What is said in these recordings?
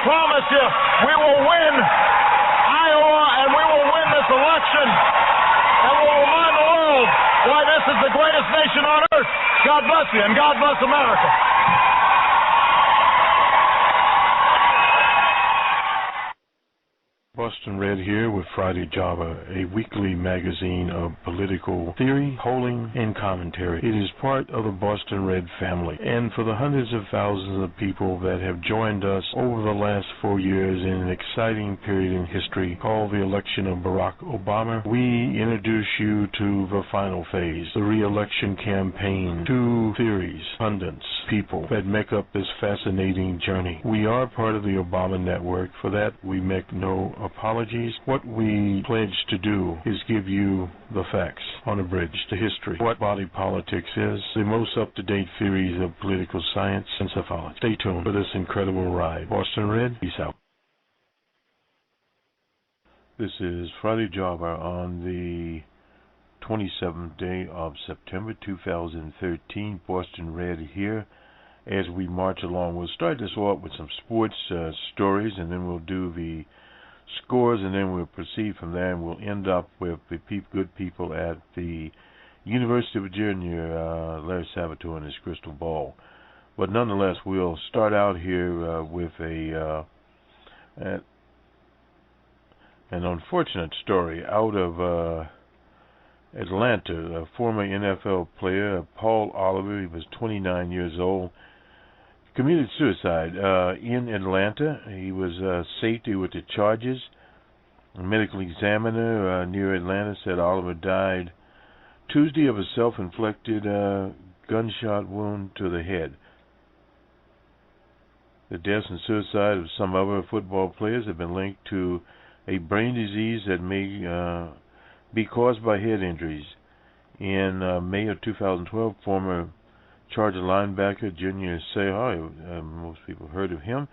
promise you, we will win Iowa and we will win this election. And we'll remind the world why this is the greatest nation on earth. God bless you and God bless America. Boston Red here with Friday Java, a weekly magazine of political theory, polling, and commentary. It is part of the Boston Red family, and for the hundreds of thousands of people that have joined us over the last 4 years in an exciting period in history called the election of Barack Obama, we introduce you to the final phase, the re-election campaign, two theories, pundits, people that make up this fascinating journey. We are part of the Obama network. For that, we make no apologies. What we pledge to do is give you the facts on a bridge to history, what body politics is, the most up-to-date theories of political science and psychology. Stay tuned for this incredible ride. Boston Red, peace out. This is Friday Java on the 27th day of September 2013. Boston Red here. As we march along, we'll start this off with some sports stories, and then we'll do the scores, and then we'll proceed from there, and we'll end up with the good people at the University of Virginia, Larry Salvatore and his crystal ball. But nonetheless, we'll start out here with an unfortunate story out of Atlanta. A former NFL player, Paul Oliver, he was 29 years old, committed suicide in Atlanta. He was safety with the charges. A medical examiner near Atlanta said Oliver died Tuesday of a self-inflicted gunshot wound to the head. The deaths and suicide of some other football players have been linked to a brain disease that may be caused by head injuries. In May of 2012, former Charger linebacker Junior Seau, most people heard of him,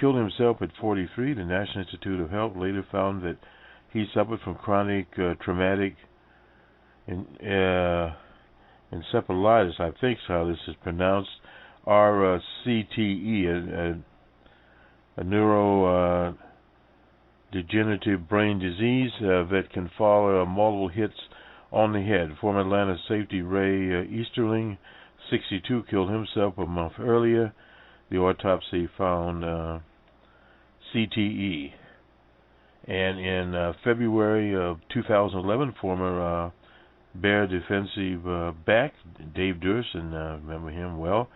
killed himself at 43. The National Institute of Health later found that he suffered from chronic traumatic encephalitis, I think is how this is pronounced, RCTE, a neurodegenerative brain disease that can follow multiple hits on the head. Former Atlanta safety Ray Easterling, 62, killed himself a month earlier. The autopsy found CTE. And in February of 2011, former Bear defensive back Dave Durson, remember him well,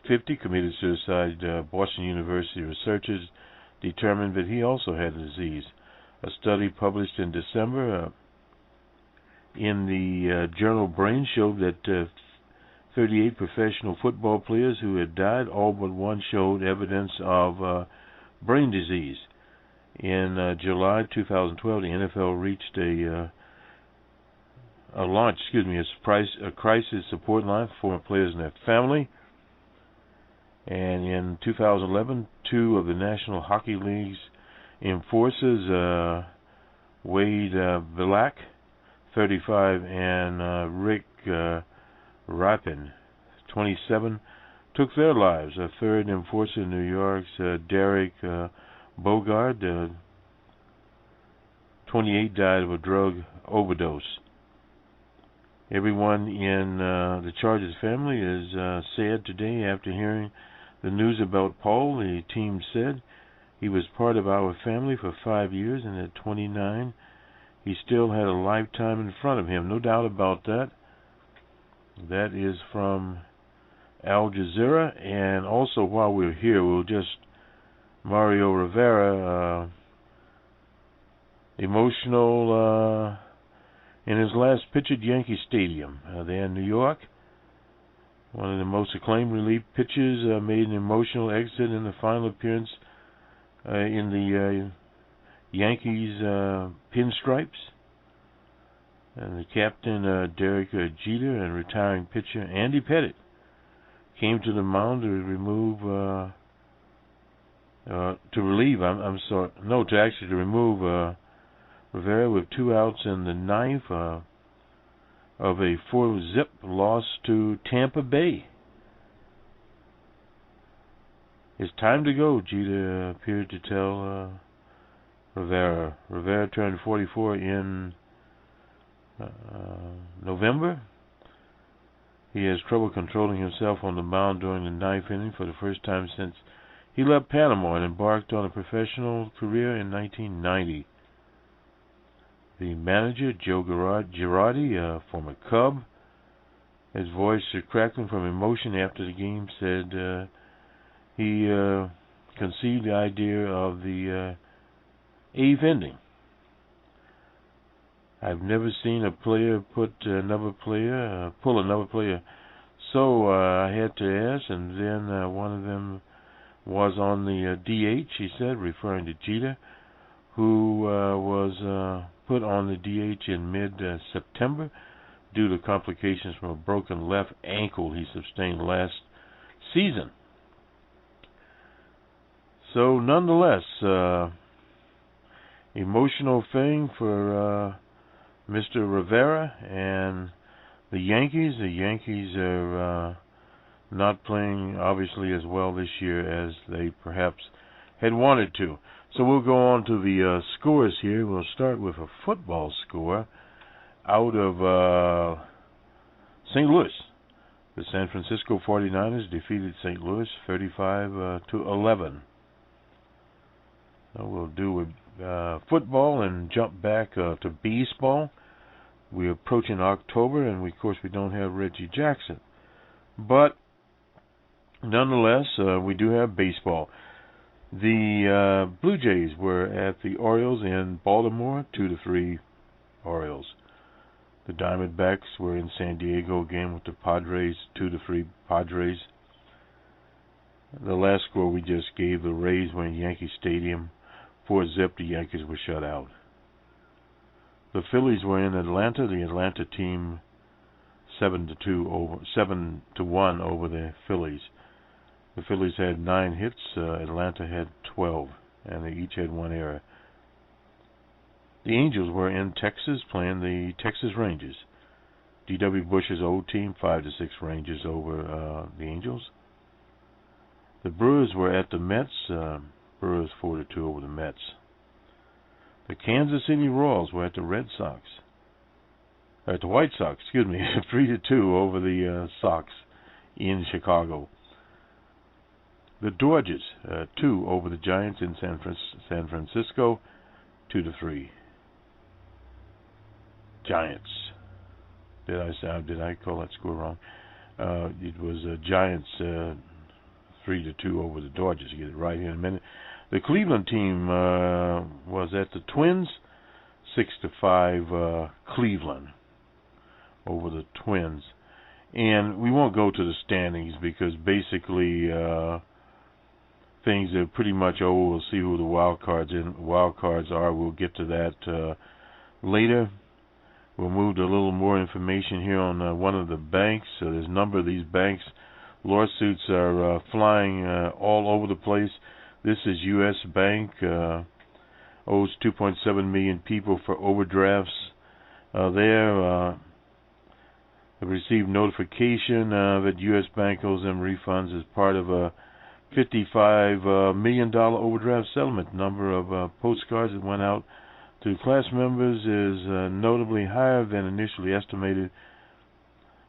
50, committed suicide. Boston University researchers determined that he also had the disease. A study published in December in the journal Brain showed that 38 professional football players who had died, all but one showed evidence of brain disease. In July 2012, the NFL reached a crisis support line for former players and their family. And in 2011, two of the National Hockey League's enforcers, Wade Villac, 35, and Rick Ripon, 27, took their lives. A third enforcer in New York's Derek Bogard, 28, died of a drug overdose. Everyone in the Chargers family is sad today after hearing the news about Paul. The team said he was part of our family for 5 years, and at 29, he still had a lifetime in front of him. No doubt about that. That is from Al Jazeera. And also, while we're here, Mario Rivera, emotional in his last pitch at Yankee Stadium there in New York. One of the most acclaimed relief pitchers made an emotional exit in the final appearance in the Yankees pinstripes. And the captain, Derek Jeter, and retiring pitcher Andy Pettitte came to the mound to remove Rivera with 2 outs in the ninth of a 4-zip loss to Tampa Bay. It's time to go, Jeter appeared to tell Rivera. Rivera turned 44 in November. He has trouble controlling himself on the mound during the ninth inning for the first time since he left Panama and embarked on a professional career in 1990. The manager, Joe Girardi, a former Cub, his voice crackling from emotion after the game, said he conceived the idea of the eighth inning. I've never seen a player pull another player. So I had to ask, and then one of them was on the DH, he said, referring to Jeter, who was put on the DH in mid-September due to complications from a broken left ankle he sustained last season. So nonetheless, emotional thing for Mr. Rivera and the Yankees. The Yankees are not playing, obviously, as well this year as they perhaps had wanted to. So we'll go on to the scores here. We'll start with a football score out of St. Louis. The San Francisco 49ers defeated St. Louis 35-11. So we'll do with football and jump back to baseball. We're approaching October, and of course we don't have Reggie Jackson. But nonetheless, we do have baseball. The Blue Jays were at the Orioles in Baltimore, 2-3 Orioles. The Diamondbacks were in San Diego again with the Padres, 2-3 Padres. The last score we just gave, the Rays were in Yankee Stadium, 4-0. The Yankees were shut out. The Phillies were in Atlanta. The Atlanta team 7-1 over the Phillies. The Phillies had 9 hits. Atlanta had 12, and they each had 1 error. The Angels were in Texas playing the Texas Rangers. D.W. Bush's old team 5-6 Rangers over the Angels. The Brewers were at the Mets. Brewers 4-2 over the Mets. The Kansas City Royals were at the White Sox, 3-2 over the Sox in Chicago. The Dodgers 2 over the Giants in San Francisco, 2-3. Giants. Did I call that score wrong? It was Giants 3-2 over the Dodgers. You get it right here in a minute. The Cleveland team was at the Twins, 6-5 Cleveland over the Twins. And we won't go to the standings because basically things are pretty much over. We'll see who the wild cards are. We'll get to that later. We'll move to a little more information here on one of the banks. There's a number of these banks. Lawsuits are flying all over the place. This is U.S. Bank, owes 2.7 million people for overdrafts. They received notification that U.S. Bank owes them refunds as part of a $55 million overdraft settlement. The number of postcards that went out to class members is notably higher than initially estimated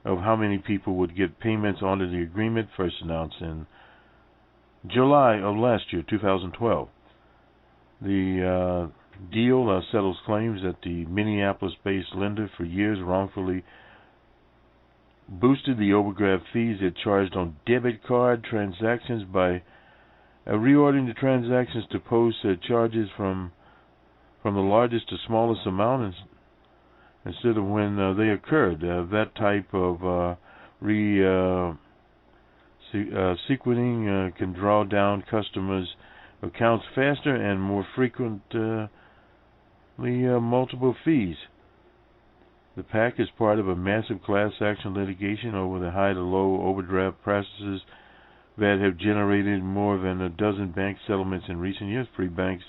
of how many people would get payments under the agreement, first announced in July of last year, 2012. The deal settles claims that the Minneapolis-based lender for years wrongfully boosted the overdraft fees it charged on debit card transactions by reordering the transactions to post charges from the largest to smallest amount instead of when they occurred. That type of sequencing can draw down customers' accounts faster and more frequently multiple fees. The PAC is part of a massive class action litigation over the high to low overdraft practices that have generated more than a dozen bank settlements in recent years. Three banks,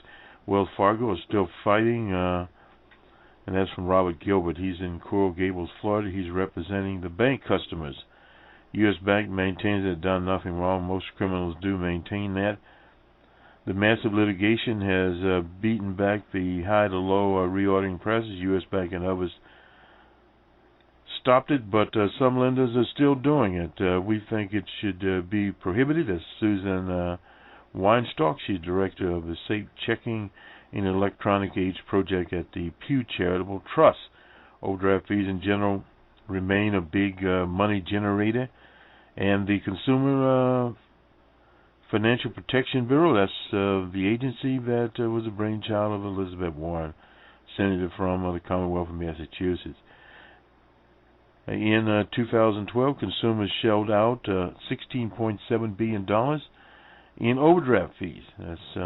Wells Fargo, are still fighting, and that's from Robert Gilbert. He's in Coral Gables, Florida. He's representing the bank customers U.S. Bank maintains it done nothing wrong. Most criminals do maintain that. The massive litigation has beaten back the high-to-low reordering presses. U.S. Bank and others stopped it, but some lenders are still doing it. We think it should be prohibited. As Susan Weinstock, she's director of the Safe Checking in Electronic Age project at the Pew Charitable Trust. Overdraft fees in general remain a big money generator, and the Consumer Financial Protection Bureau, that's the agency that was a brainchild of Elizabeth Warren, senator from the Commonwealth of Massachusetts. In 2012, consumers shelled out $16.7 billion in overdraft fees. That's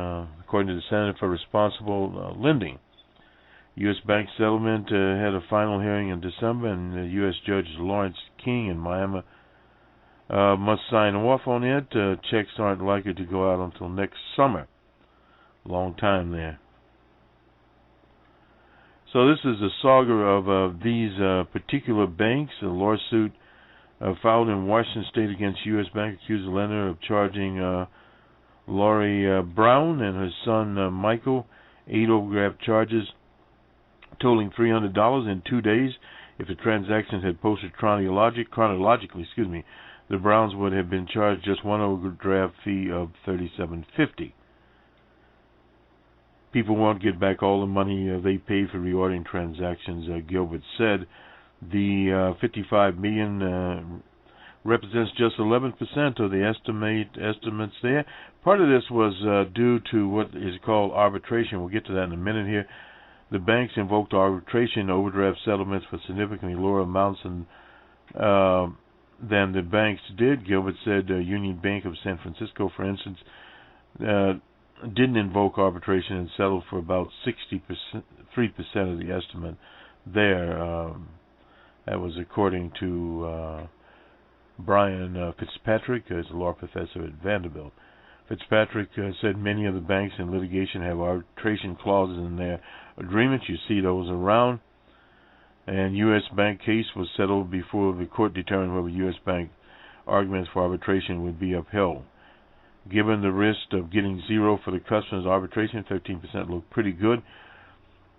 according to the Center for Responsible Lending. U.S. Bank settlement had a final hearing in December, and U.S. Judge Lawrence King in Miami must sign off on it. Checks aren't likely to go out until next summer. Long time there. So this is a saga of these particular banks. A lawsuit filed in Washington State against U.S. Bank accused the lender of charging Lori Brown and her son Michael 8 overdraft charges totaling $300 in 2 days. If the transactions had posted chronologically, the Browns would have been charged just one overdraft fee of $37.50. People won't get back all the money they paid for reordering transactions, Gilbert said. The $55 million represents just 11% of the estimates there. Part of this was due to what is called arbitration. We'll get to that in a minute here. The banks invoked arbitration overdraft settlements for significantly lower amounts than the banks did. Gilbert said Union Bank of San Francisco, for instance, didn't invoke arbitration and settled for about 63% of the estimate there. That was according to Brian Fitzpatrick, who's a law professor at Vanderbilt. Fitzpatrick said many of the banks in litigation have arbitration clauses in their agreements. You see those around. And U.S. Bank case was settled before the court determined whether U.S. Bank arguments for arbitration would be upheld. Given the risk of getting zero for the customer's arbitration, 13% looked pretty good.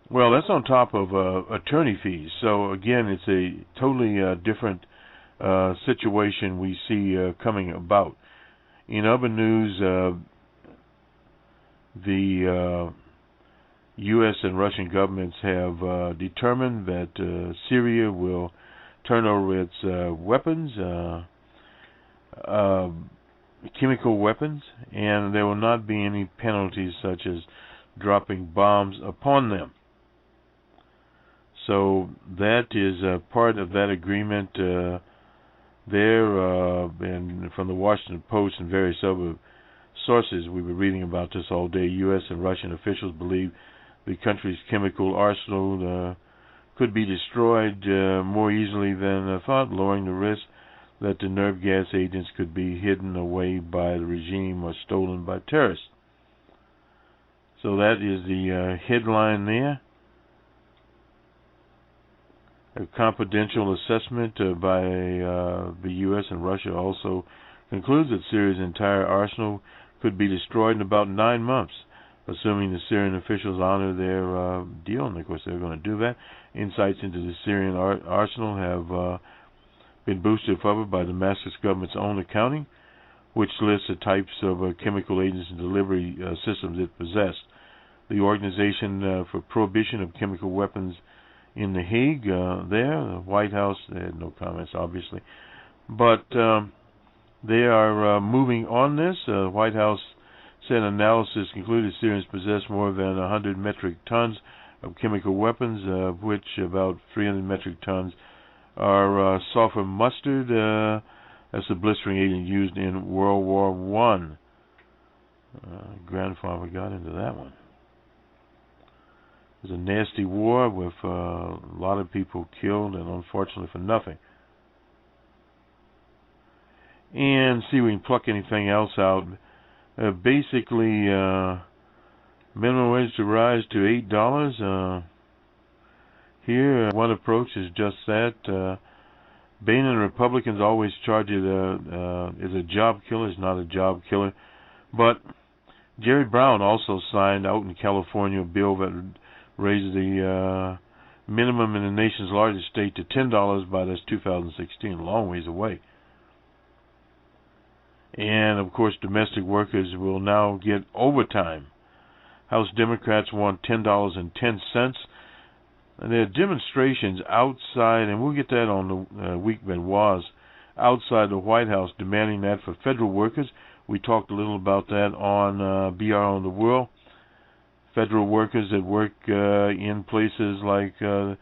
Well, that's on top of attorney fees. So again, it's a totally different situation we see coming about. In other news, the U.S. and Russian governments have determined that Syria will turn over its weapons, chemical weapons, and there will not be any penalties such as dropping bombs upon them. So that is part of that agreement there, and from the Washington Post and various other sources we were reading about this all day. U.S. and Russian officials believe the country's chemical arsenal could be destroyed more easily than thought, lowering the risk that the nerve gas agents could be hidden away by the regime or stolen by terrorists. So that is the headline there. A confidential assessment by the U.S. and Russia also concludes that Syria's entire arsenal could be destroyed in about 9 months, assuming the Syrian officials honor their deal, and of course they're going to do that. Insights into the Syrian arsenal have been boosted further by the Damascus government's own accounting, which lists the types of chemical agents and delivery systems it possessed. The Organization for Prohibition of Chemical Weapons in The Hague, the White House, they had no comments, obviously, but they are moving on this. The White House said analysis concluded Syrians possess more than 100 metric tons of chemical weapons, of which about 300 metric tons are sulfur mustard. That's a blistering agent used in World War I. Grandfather got into that one. It was a nasty war with a lot of people killed, and unfortunately for nothing. And see if we can pluck anything else out. Basically, minimum wage to rise to $8. Here, one approach is just that. Boehner and Republicans always charge it as a job killer. It's not a job killer. But Jerry Brown also signed out in California a bill that would raise the minimum in the nation's largest state to $10 by this 2016, a long ways away. And, of course, domestic workers will now get overtime. House Democrats want $10.10. And there are demonstrations outside, and we'll get that on the week that was, outside the White House demanding that for federal workers. We talked a little about that on BR on the World. Federal workers that work in places like the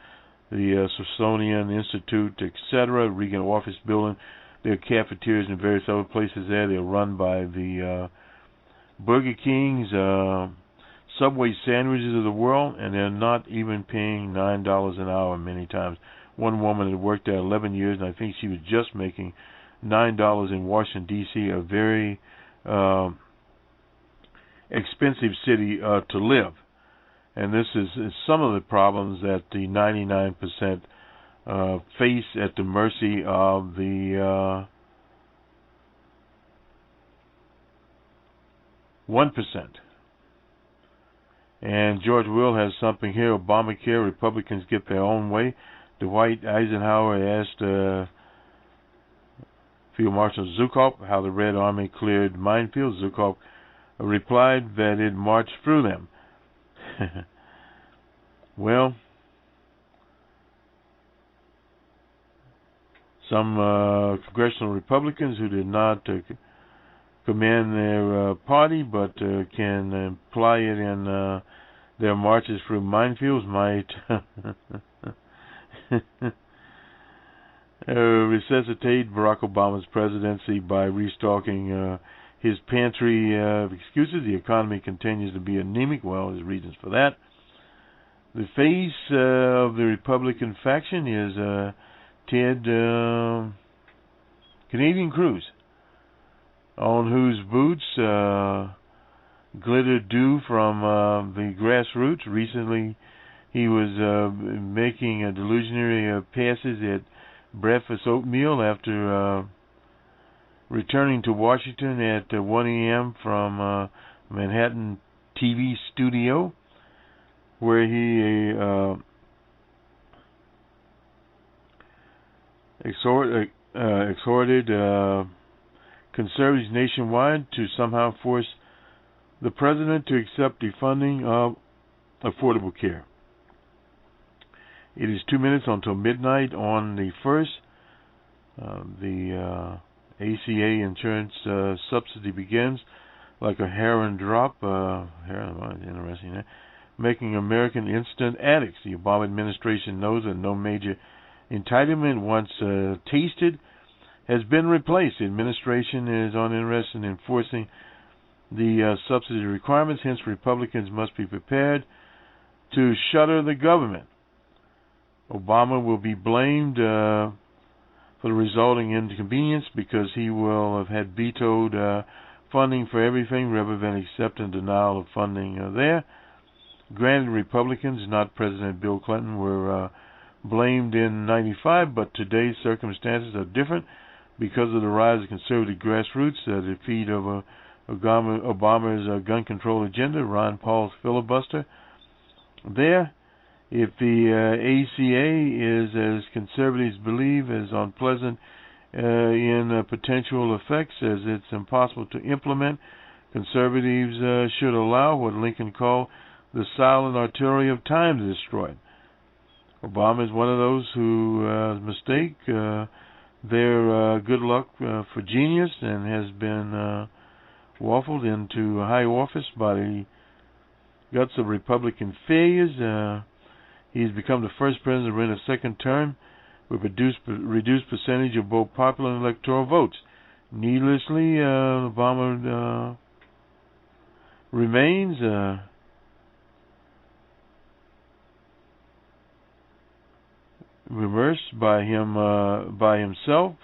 Smithsonian Institute, etc., Reagan Office Building. There are cafeterias and various other places there. They're run by the Burger Kings, Subway sandwiches of the world, and they're not even paying $9 an hour many times. One woman had worked there 11 years, and I think she was just making $9 in Washington, D.C., a very expensive city to live. And this is some of the problems that the 99% face at the mercy of the 1%. And George Will has something here. Obamacare, Republicans get their own way. Dwight Eisenhower asked Field Marshal Zukov how the Red Army cleared minefields. Zukov replied that it marched through them. Well, some congressional Republicans who did not command their party but can apply it in their marches through minefields might resuscitate Barack Obama's presidency by restocking his pantry of excuses. The economy continues to be anemic. Well, there's reasons for that. The face of the Republican faction is Ted Canadian Cruz, on whose boots glitter dew from the grassroots. Recently, he was making delusionary passes at breakfast oatmeal after returning to Washington at 1 a.m. from Manhattan TV studio, where he exhorted conservatives nationwide to somehow force the president to accept the funding of affordable care. It is 2 minutes until midnight on the 1st. The ACA insurance subsidy begins like a heroin drop. Heroin, interesting, eh? Making American instant addicts. The Obama administration knows that no major entitlement once tasted has been replaced. The administration is uninterested in enforcing the subsidy requirements. Hence, Republicans must be prepared to shutter the government. Obama will be blamed for the resulting inconvenience because he will have had vetoed funding for everything rather than accepting denial of funding there. Granted, Republicans, not President Bill Clinton, were blamed in 95, but today's circumstances are different because of the rise of conservative grassroots, the defeat of Obama's gun control agenda, Ron Paul's filibuster. There, if the ACA is, as conservatives believe, as unpleasant in potential effects as it's impossible to implement, conservatives should allow what Lincoln called the silent artillery of time to destroy it. Obama is one of those who mistake their good luck for genius and has been waffled into high office by the guts of Republican failures. He's become the first president to win a second term with a reduced percentage of both popular and electoral votes. Needlessly, Obama remains reversed by himself.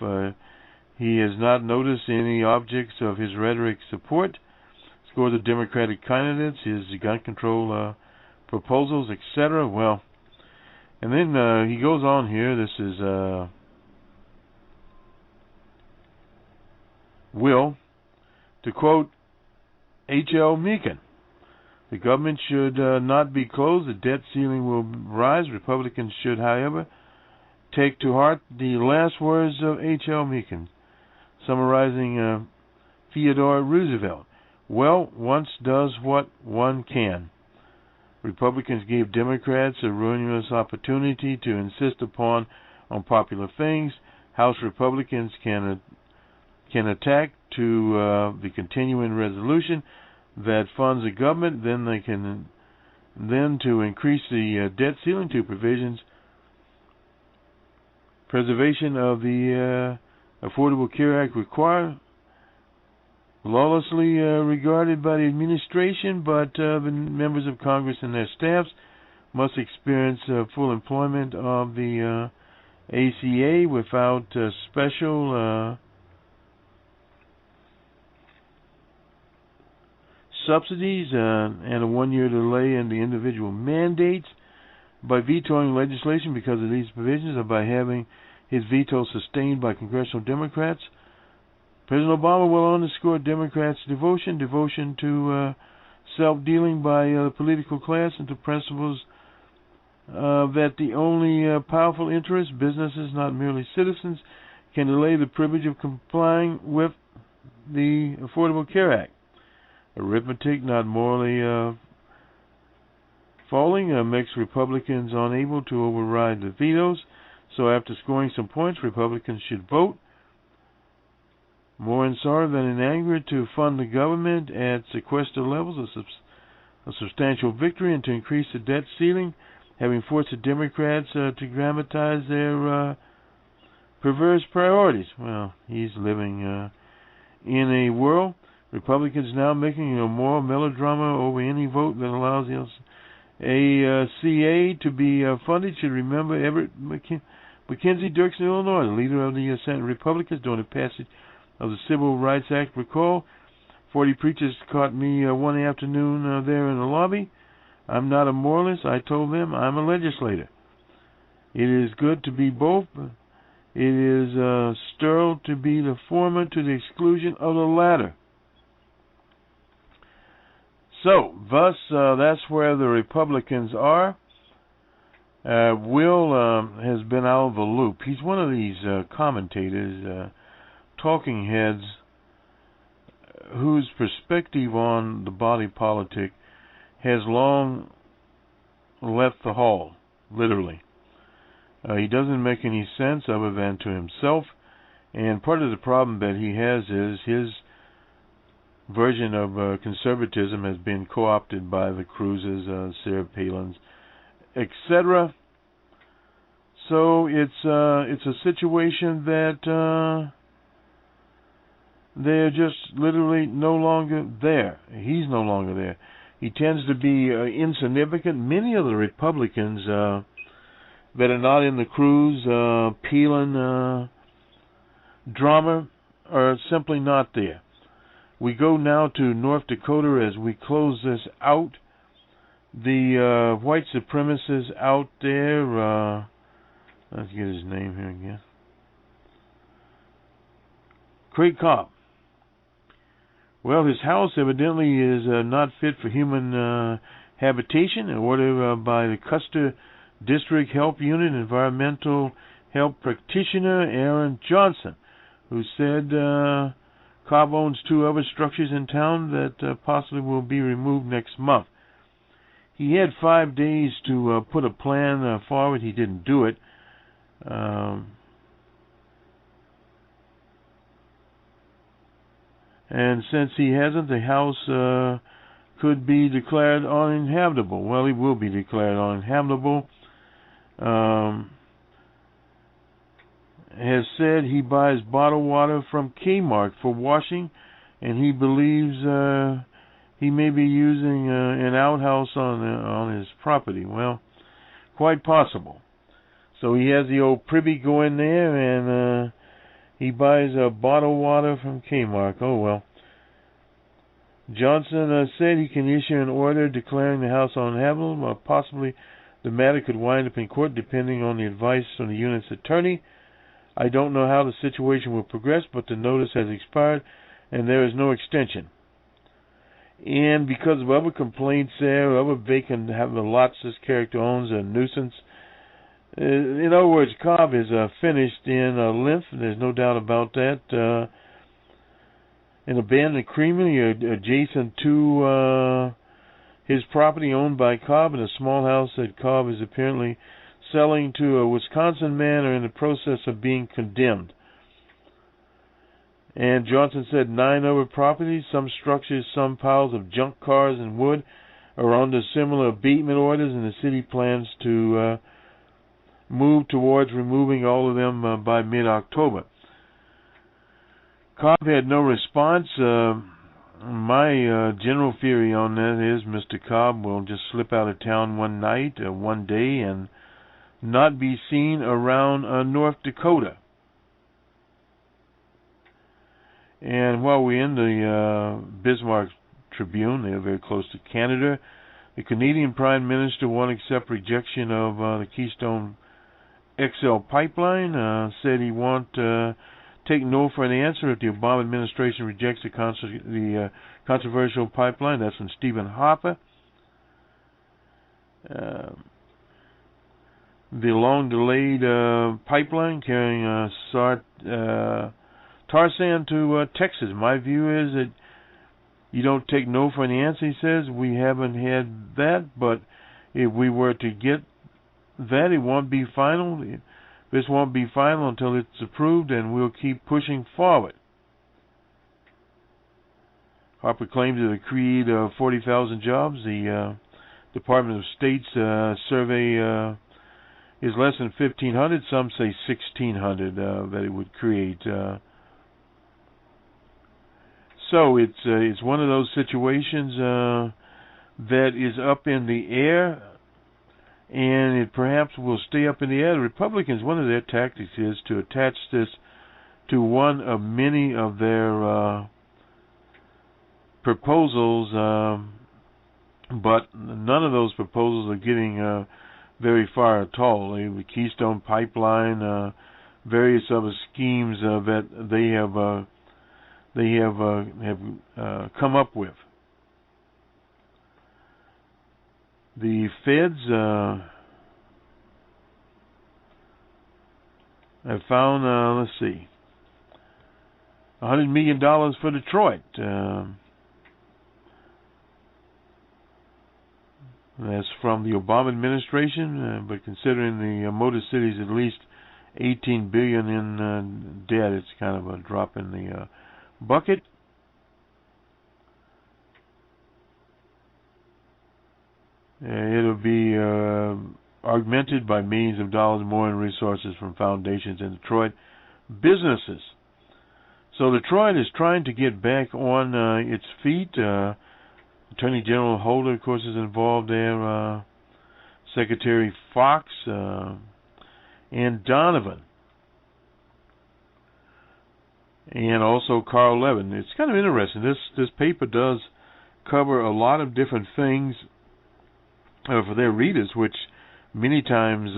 He has not noticed any objects of his rhetoric support. Score the Democratic candidates, his gun control proposals, etc. Well, and then he goes on here. This is will, to quote H.L. Mencken, the government should not be closed. The debt ceiling will rise. Republicans should, however, take to heart the last words of H.L. Mencken, summarizing Theodore Roosevelt. Well, once does what one can. Republicans gave Democrats a ruinous opportunity to insist upon unpopular things. House Republicans can attack to the continuing resolution that funds the government. Then they can to increase the debt ceiling to provisions. Preservation of the Affordable Care Act require lawlessly regarded by the administration, but the members of Congress and their staffs must experience full employment of the ACA without special subsidies and a one-year delay in the individual mandates. By vetoing legislation because of these provisions or by having his veto sustained by congressional Democrats, President Obama will underscore Democrats' devotion to self-dealing by the political class and to principles that the only powerful interests, businesses, not merely citizens, can delay the privilege of complying with the Affordable Care Act. Arithmetic, not morally falling, makes Republicans unable to override the vetoes. So after scoring some points, Republicans should vote more in sorrow than in anger to fund the government at sequester levels, a substantial victory, and to increase the debt ceiling, having forced the Democrats to dramatize their perverse priorities. Well, he's living in a world. Republicans now making a moral melodrama over any vote that allows the ACA to be funded. Should remember Everett McKenzie Dirksen, Illinois, the leader of the Senate Republicans during the passage of the Civil Rights Act. Recall, 40 preachers caught me one afternoon there in the lobby. I'm not a moralist. I told them I'm a legislator. It is good to be both. It is sterile to be the former to the exclusion of the latter. So, thus, that's where the Republicans are. Will has been out of the loop. He's one of these commentators, talking heads, whose perspective on the body politic has long left the hall, literally. He doesn't make any sense other than to himself, and part of the problem that he has is his version of conservatism has been co-opted by the Cruzes, Sarah Palin's, etc. So it's a situation that they're just literally no longer there. He's no longer there. He tends to be insignificant. Many of the Republicans that are not in the Cruz, Palin drama are simply not there. We go now to North Dakota as we close this out. The white supremacists out there, let's get his name here again. Craig Cobb. Well, his house evidently is not fit for human habitation. An order by the Custer District Health Unit environmental health practitioner Aaron Johnson, who said Cobb owns 2 other structures in town that possibly will be removed next month. He had 5 days to put a plan forward. He didn't do it. And since he hasn't, the house could be declared uninhabitable. Well, he will be declared uninhabitable. Has said he buys bottled water from Kmart for washing, and he believes he may be using an outhouse on his property. Well, quite possible. So he has the old privy go in there, and he buys bottled water from Kmart. Oh, well. Johnson said he can issue an order declaring the house uninhabitable, or possibly the matter could wind up in court depending on the advice from the unit's attorney. I don't know how the situation will progress, but the notice has expired and there is no extension. And because of other complaints there, other vacant having the lots this character owns a nuisance. In other words, Cobb is finished in length. There's no doubt about that. An abandoned creamery adjacent to his property owned by Cobb, and a small house that Cobb is apparently selling to a Wisconsin man are in the process of being condemned. And Johnson said 9 other properties, some structures, some piles of junk cars and wood are under similar abatement orders, and the city plans to move towards removing all of them by mid-October. Cobb had no response. My general theory on that is Mr. Cobb will just slip out of town one night, one day, and not be seen around North Dakota. And while we're in the Bismarck Tribune, they're very close to Canada, the Canadian Prime Minister won't accept rejection of the Keystone XL pipeline, said he won't take no for an answer if the Obama administration rejects the controversial pipeline. That's from Stephen Harper. The long-delayed pipeline carrying tar sand to Texas. My view is that you don't take no for an answer, he says. We haven't had that, but if we were to get that, it won't be final. This won't be final until it's approved, and we'll keep pushing forward. Harper claims it will create 40,000 jobs. The Department of State's survey is less than 1,500. Some say 1,600 that it would create. So it's one of those situations that is up in the air, and it perhaps will stay up in the air. The Republicans, one of their tactics is to attach this to one of many of their proposals, but none of those proposals are getting very far at all. The Keystone Pipeline, various other schemes that they have come up with. The feds have found, let's see, $100 million for Detroit. That's from the Obama administration, but considering the Motor City's at least $18 billion in debt, it's kind of a drop in the bucket. It'll be augmented by millions of dollars more in resources from foundations and Detroit businesses. So Detroit is trying to get back on its feet. Attorney General Holder, of course, is involved there. Secretary Fox and Donovan. And also Carl Levin. It's kind of interesting. This paper does cover a lot of different things for their readers, which many times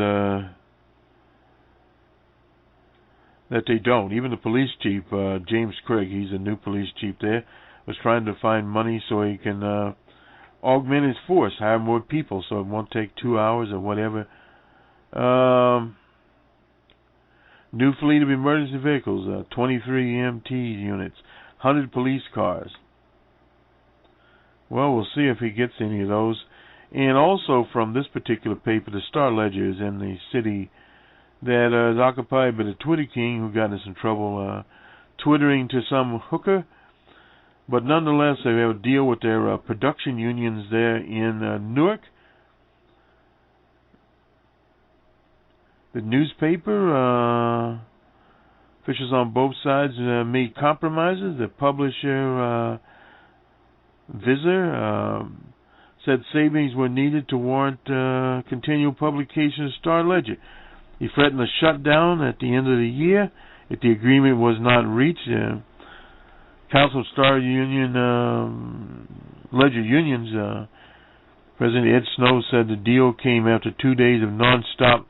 that they don't. Even the police chief, James Craig, he's a new police chief there, was trying to find money so he can augment his force, hire more people, so it won't take 2 hours or whatever. New fleet of emergency vehicles, 23 EMT units, 100 police cars. Well, we'll see if he gets any of those. And also from this particular paper, the Star Ledger is in the city that is occupied by the Twitter king who got in some trouble twittering to some hooker. But nonetheless, they have a deal with their production unions there in Newark. The newspaper, officials on both sides made compromises. The publisher, Visor, said savings were needed to warrant continual publication of Star Ledger. He threatened a shutdown at the end of the year if the agreement was not reached. Council of Star Union Ledger Unions, President Ed Snow said the deal came after 2 days of non-stop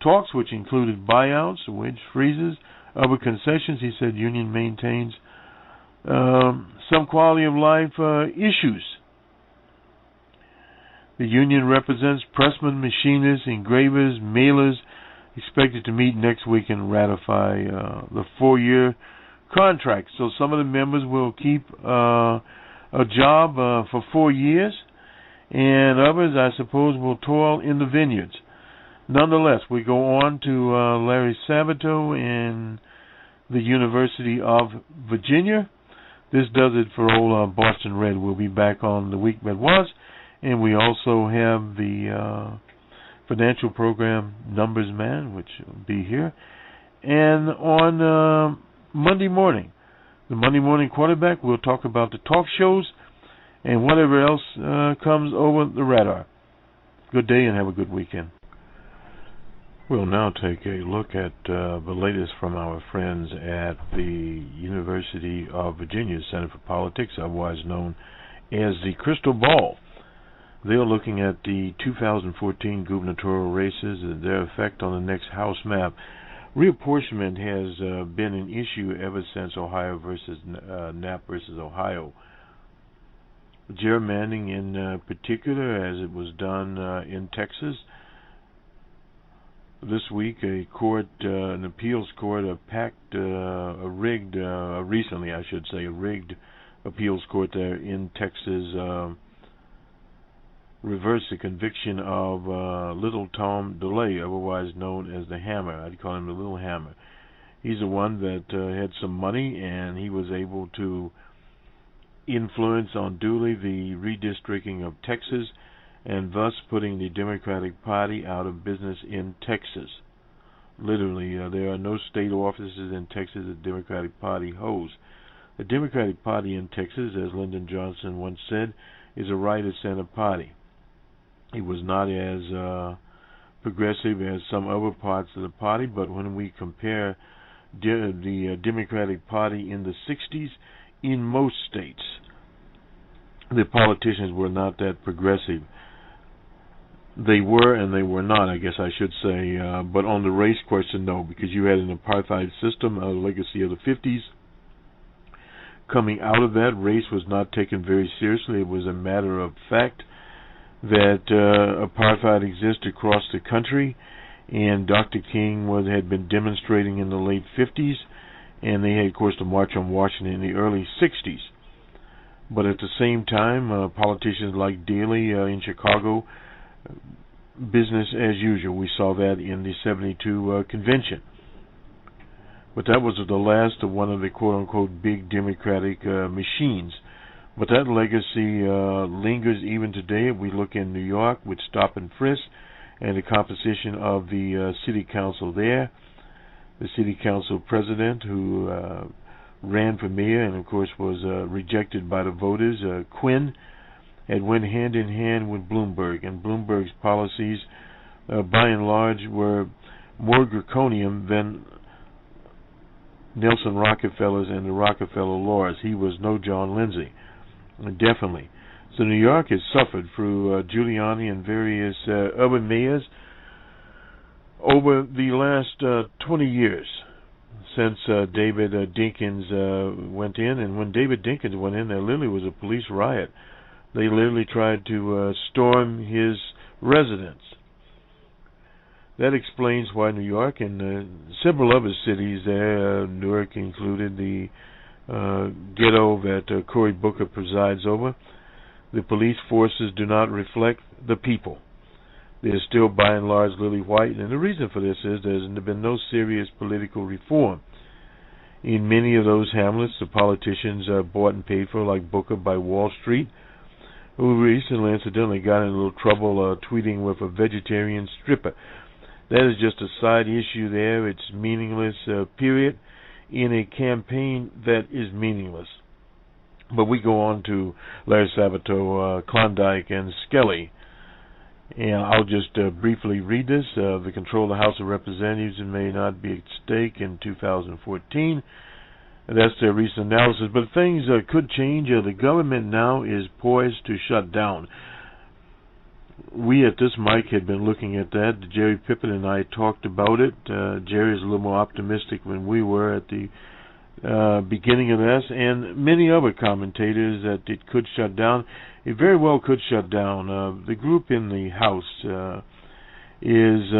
talks, which included buyouts, wage freezes, other concessions. He said union maintains some quality of life issues. The union represents pressmen, machinists, engravers, mailers, expected to meet next week and ratify the 4-year contract. So some of the members will keep a job for 4 years, and others, I suppose, will toil in the vineyards. Nonetheless, we go on to Larry Sabato in the University of Virginia. This does it for old Boston Red. We'll be back on the week that was, and we also have the financial program Numbers Man, which will be here. And on Monday morning, the Monday morning quarterback, we'll talk about the talk shows and whatever else comes over the radar. Good day and have a good weekend. We'll now take a look at the latest from our friends at the University of Virginia Center for Politics, otherwise known as the Crystal Ball. They're looking at the 2014 gubernatorial races and their effect on the next House map. Reapportionment has been an issue ever since Ohio versus Knapp versus Ohio. Gerrymandering in particular, as it was done in Texas. This week, an appeals court, recently I should say, a rigged appeals court there in Texas reversed the conviction of Little Tom DeLay, otherwise known as the Hammer. I'd call him the Little Hammer. He's the one that had some money, and he was able to influence unduly the redistricting of Texas, and thus putting the Democratic Party out of business in Texas. Literally, there are no state offices in Texas the Democratic Party holds. The Democratic Party in Texas, as Lyndon Johnson once said, is a right-of-center party. It was not as progressive as some other parts of the party, but when we compare the Democratic Party in the 60s, in most states, the politicians were not that progressive. They were and they were not, I guess I should say, but on the race question, no, because you had an apartheid system, a legacy of the 50s. Coming out of that, race was not taken very seriously. It was a matter of fact that apartheid exists across the country, and Dr. King had been demonstrating in the late 50s, and they had, of course, the March on Washington in the early 60s. But at the same time, politicians like Daley in Chicago, business as usual. We saw that in the 72 convention. But that was the last of one of the quote-unquote big Democratic machines. But that legacy lingers even today. We look in New York with stop and frisk and the composition of the city council there. The city council president who ran for mayor and, of course, was rejected by the voters, Quinn, had went hand in hand with Bloomberg, and Bloomberg's policies, by and large, were more draconian than Nelson Rockefeller's and the Rockefeller laws. He was no John Lindsay, definitely. So New York has suffered through Giuliani and various other mayors over the last 20 years since David Dinkins went in. And when David Dinkins went in, there literally was a police riot. They literally tried to storm his residence. That explains why New York and several other cities there, Newark included, the ghetto that Cory Booker presides over, the police forces do not reflect the people. They're still by and large lily white, and the reason for this is there's been no serious political reform. In many of those hamlets, the politicians bought and paid for, like Booker by Wall Street, who recently, incidentally, got in a little trouble tweeting with a vegetarian stripper. That is just a side issue there. It's meaningless, period, in a campaign that is meaningless. But we go on to Larry Sabato, Klondike, and Skelly. And I'll just briefly read this. The control of the House of Representatives may not be at stake in 2014. That's their recent analysis. But things could change. The government now is poised to shut down. We at this mic had been looking at that. Jerry Pippin and I talked about it. Jerry is a little more optimistic than we were at the beginning of this, and many other commentators that it could shut down. It very well could shut down. The group in the House is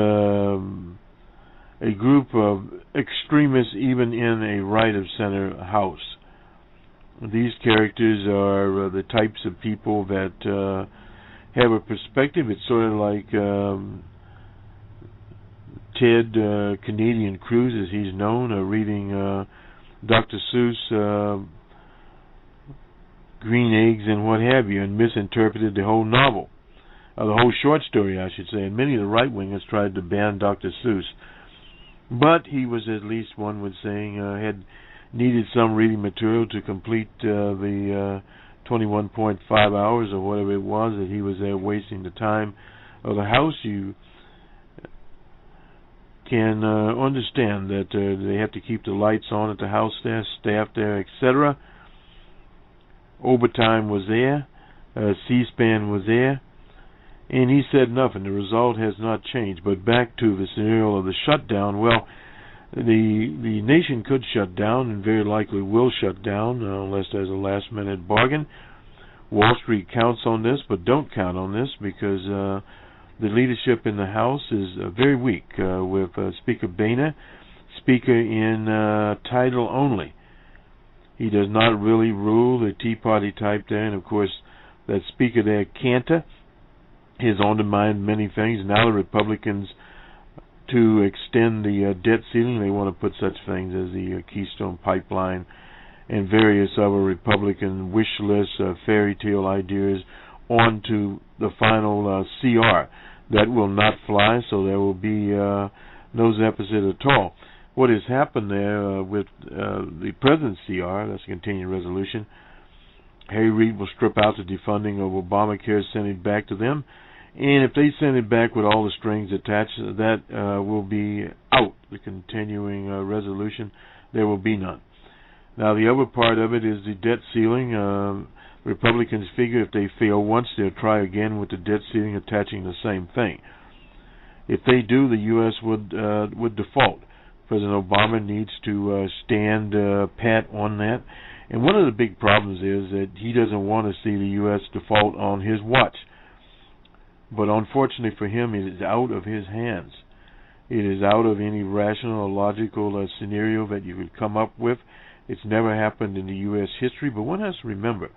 a group of extremists, even in a right-of-center House. These characters are the types of people that have a perspective. It's sort of like Ted Canadian Cruz, as he's known, reading Dr. Seuss, Green Eggs and what have you, and misinterpreted the whole novel, the whole short story, I should say. And many of the right-wingers tried to ban Dr. Seuss. But he was, at least one would say, had needed some reading material to complete the 21.5 hours or whatever it was that he was there wasting the time of the House. You can understand that they have to keep the lights on at the House there, staff there, etc. Overtime was there, C-SPAN was there, and he said nothing. The result has not changed. But back to the scenario of the shutdown, well, the nation could shut down and very likely will shut down unless there's a last-minute bargain. Wall Street counts on this, but don't count on this because the leadership in the House is very weak with Speaker Boehner, Speaker in title only. He does not really rule, the Tea Party type there, and of course that Speaker there, Cantor, has undermined many things. Now the Republicans, to extend the debt ceiling, they want to put such things as the Keystone Pipeline and various other Republican wish lists, fairy tale ideas onto the final CR. That will not fly, so there will be no deficit at all. What has happened there with the President's CR, that's a continuing resolution, Harry Reid will strip out the defunding of Obamacare, send it back to them, and if they send it back with all the strings attached, that will be out, the continuing resolution. There will be none. Now the other part of it is the debt ceiling. Republicans figure if they fail once, they'll try again with the debt ceiling attaching the same thing. If they do, the U.S. would default. President Obama needs to stand pat on that. And one of the big problems is that he doesn't want to see the U.S. default on his watch. But unfortunately for him, it is out of his hands. It is out of any rational or logical scenario that you could come up with. It's never happened in the U.S. history. But one has to remember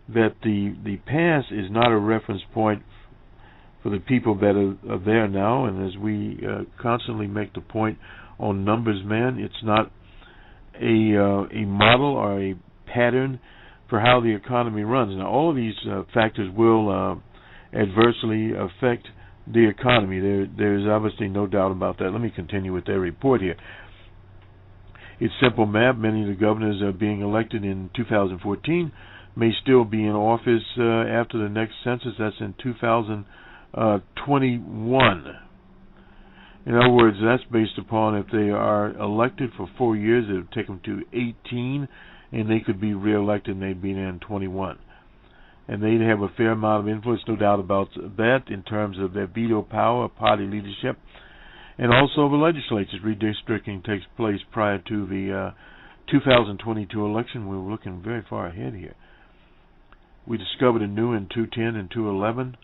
that the past is not a reference point for the people that are there now. And as we constantly make the point on numbers, man, it's not a model or a pattern for how the economy runs. Now, all of these factors will adversely affect the economy. There's obviously no doubt about that. Let me continue with their report here. It's simple math. Many of the governors being elected in 2014 may still be in office after the next census. That's in 2021. In other words, that's based upon if they are elected for 4 years, it would take them to 18, and they could be re-elected and they'd be there in 21. And they'd have a fair amount of influence, no doubt about that, in terms of their veto power, party leadership, and also the legislature's redistricting takes place prior to the 2022 election. We're looking very far ahead here. We discovered anew in 210 and 211.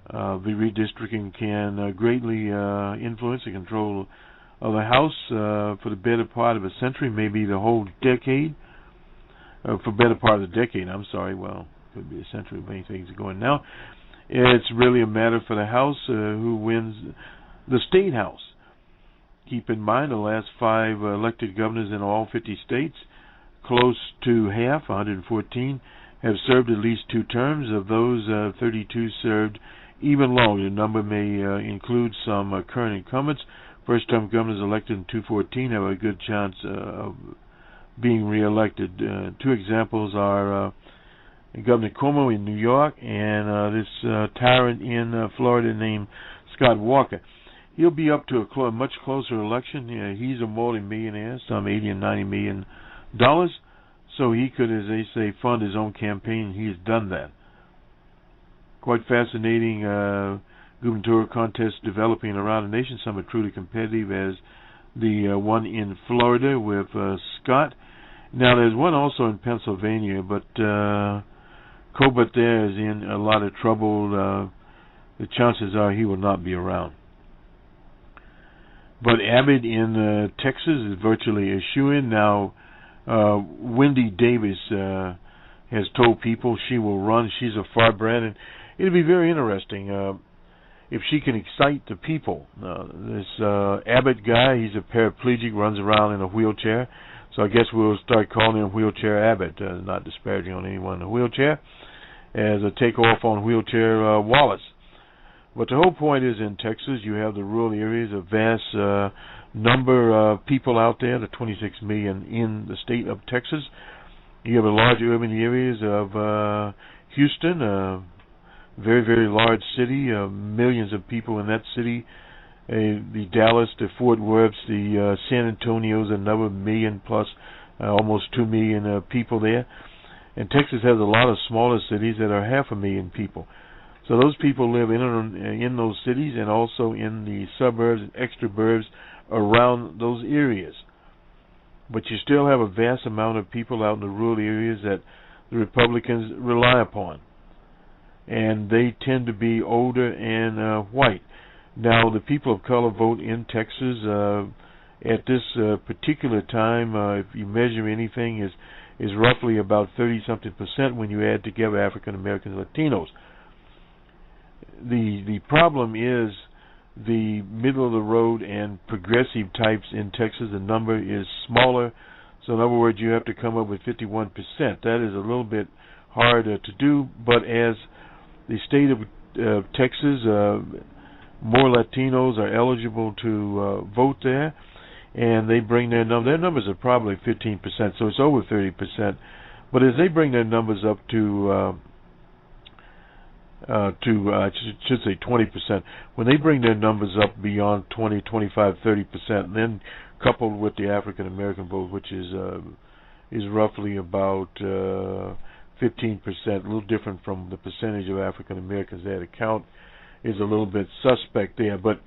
The redistricting can greatly influence the control of the House for the better part of a century, maybe the whole decade. For better part of the decade, I'm sorry. Well, it could be a century of many things going now. It's really a matter for the House who wins the State House. Keep in mind the last 5 elected governors in all 50 states, close to half, 114, have served at least 2 terms. Of those, 32 served even longer. The number may include some current incumbents. First-term governors elected in 2014 have a good chance of being re-elected. 2 examples are Governor Cuomo in New York and this tyrant in Florida named Scott Walker. He'll be up to a much closer election. He's a multi-millionaire, some $80 and $90 million, so he could, as they say, fund his own campaign. He has done that. quite fascinating gubernatorial contests developing around the nation. Some are truly competitive, as the one in Florida with Scott. Now, there's one also in Pennsylvania, but Colbert there is in a lot of trouble. The chances are he will not be around. But Abbott in Texas is virtually a shoo-in. Now, Wendy Davis has told people she will run. She's a firebrand, and it'll be very interesting if she can excite the people. This Abbott guy, he's a paraplegic, runs around in a wheelchair. So I guess we'll start calling him Wheelchair Abbott, not disparaging on anyone in a wheelchair, as a takeoff on Wheelchair Wallace. But the whole point is, in Texas, you have the rural areas, a vast number of people out there, the 26 million in the state of Texas. You have a large urban areas of Houston, a very, very large city, millions of people in that city. The Dallas, the Fort Worth, the San Antonio's another million plus, almost 2 million people there. And Texas has a lot of smaller cities that are 500,000 people. So those people live in those cities and also in the suburbs and extraburbs around those areas. But you still have a vast amount of people out in the rural areas that the Republicans rely upon. And they tend to be older and white. Now, the people of color vote in Texas at this particular time, if you measure anything, is roughly about 30-something% when you add together African Americans and Latinos. The problem is the middle of the road and progressive types in Texas. The number is smaller. So in other words, you have to come up with 51%. That is a little bit harder to do, but as the state of Texas, more Latinos are eligible to vote there, and they bring their numbers. Their numbers are probably 15%, so it's over 30%. But as they bring their numbers up to I should say 20%, when they bring their numbers up beyond 20, 25, 30%, then coupled with the African American vote, which is roughly about 15%, a little different from the percentage of African Americans that account, is a little bit suspect there. But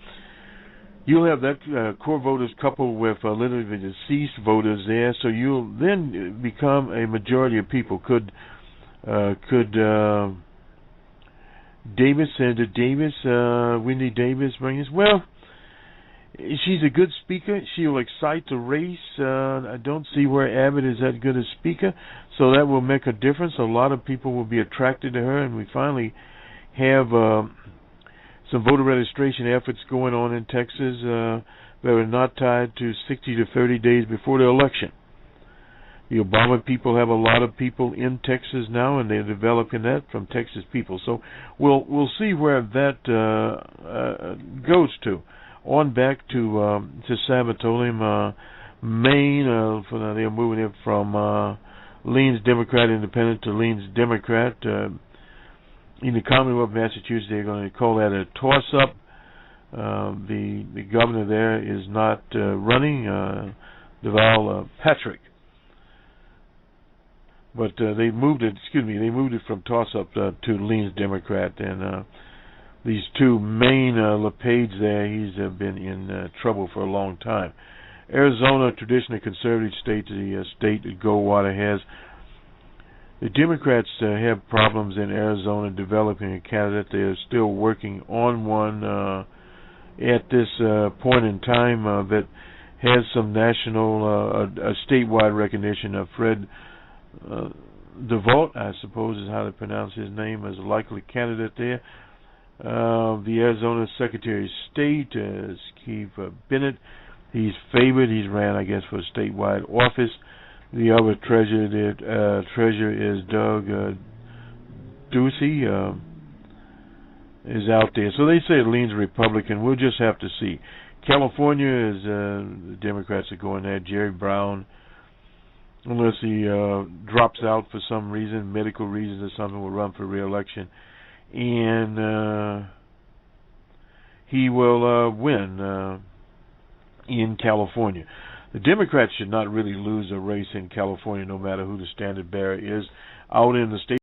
you'll have that core voters coupled with literally deceased voters there, so you'll then become a majority of people. Could Senator Davis, Wendy Davis bring this? Well, she's a good speaker. She'll excite the race. I don't see where Abbott is that good a speaker, so that will make a difference. A lot of people will be attracted to her, and we finally have some voter registration efforts going on in Texas that are not tied to 60 to 30 days before the election. The Obama people have a lot of people in Texas now, and they're developing that from Texas people. So we'll see where that goes to. On back to Sabatolium, Maine. They're moving it from leans Democrat Independent to leans Democrat. In the Commonwealth of Massachusetts, they're going to call that a toss-up. The governor there is not running, Deval Patrick. But they moved it. They moved it from toss-up to leans Democrat, and these two Maine LePage there, he's been in trouble for a long time. Arizona, traditionally conservative state, the state that Goldwater has. The Democrats have problems in Arizona developing a candidate. They are still working on one at this point in time that has some national, statewide recognition. Fred DeVault, I suppose is how to pronounce his name, as a likely candidate there. The Arizona Secretary of State is Keith Bennett. He's favored. He's ran, I guess, for a statewide office. The other treasurer is Doug Ducey, is out there. So they say it leans Republican. We'll just have to see. California is the Democrats are going there. Jerry Brown, unless he drops out for some reason, medical reasons or something, will run for re-election. And he will win in California. The Democrats should not really lose a race in California, no matter who the standard bearer is. Out in the state